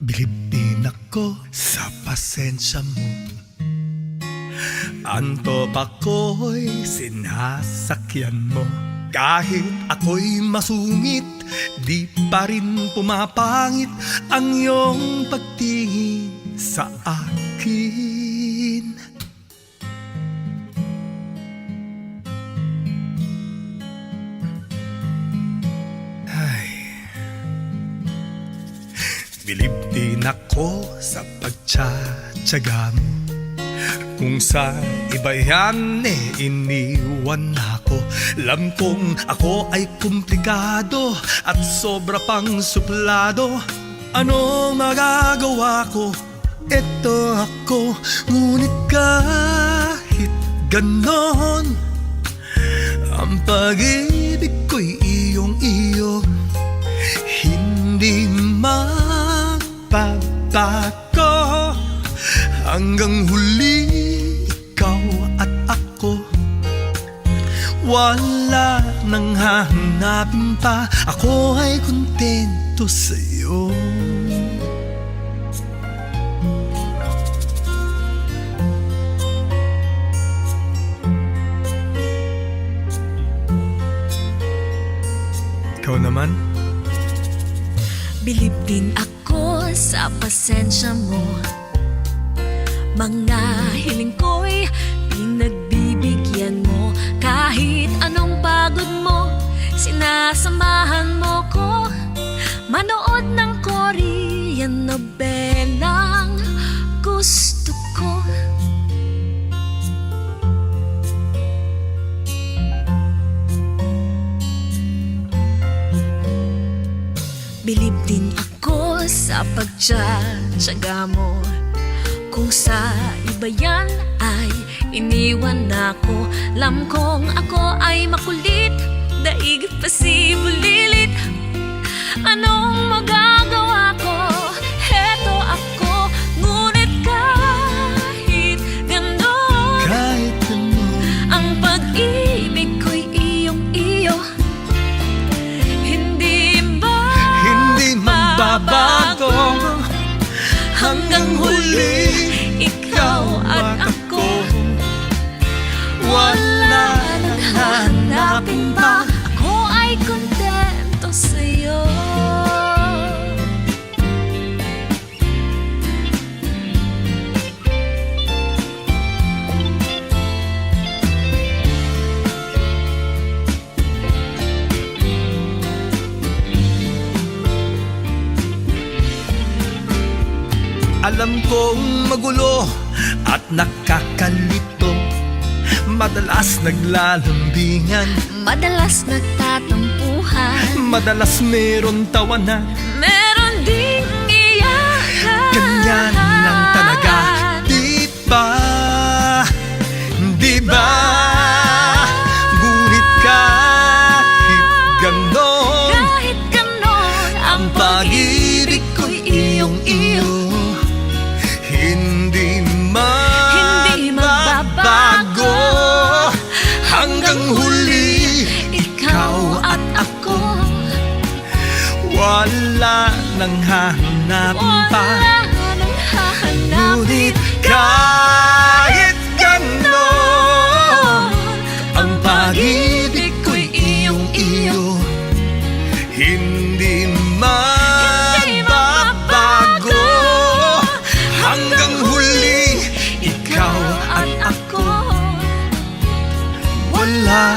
Bilib din ako sa pasensya mo. Antop ako'y sinasakyan mo. Kahit ako'y masungit, di pa rin pumapangit ang iyong pagtingin sa akin. Bilib din ako sa pagtsatsaga mo. Kung sa iba yan, iniwan ako. Alam kong ako ay komplikado at sobra pang suplado. Ano magagawa ko? Eto ako, ngunit kahit ganon, ang pag-ibig ko'y iyong-iyo. Hindi magbabago hanggang huli, ikaw at ako. Wala nang hahanapin pa, ako ay kontento sa'yo. Ikaw naman? Bilib din ako sa pasensya mo. Mga hiling ko'y pinagbibigyan mo. Kahit anong pagod mo, sinasamahan mo ko manood ng Korean novelang gusto ko. Bilib din ako sa pagtsatsaga mo. Kung sa iba yan ay iniwan ako. Alam kong ako ay makulit, daig pasibulilit. Anong magagawa ko? Heto ako, ngunit kahit ganon, Kahit ganon, ang pag-ibig ko'y iyong-iyo. Hindi magbabago hanggang huli, ikaw at ako. Wala nang hahanapin pa, ako ay kontento sa'yo. alam kong magulo at nakakalito. Madalas naglalambingan, Madalas nagtatampuhan, madalas meron tawanan. meron ding iyakan. Ganyan lang talaga, di ba? Di ba? Ngunit kahit ganon, Kahit ganon, ang pag-ibig ko'y iyong-iyo. Hindi magbabago hanggang huli, ikaw at ako. Wala nang hahanapin pa, Wala nang hahanapin ngunit kahit ganon, ang pag-ibig ko'y iyong-iyo. Hindi magbabago hanggang huli, ikaw at ako. Wala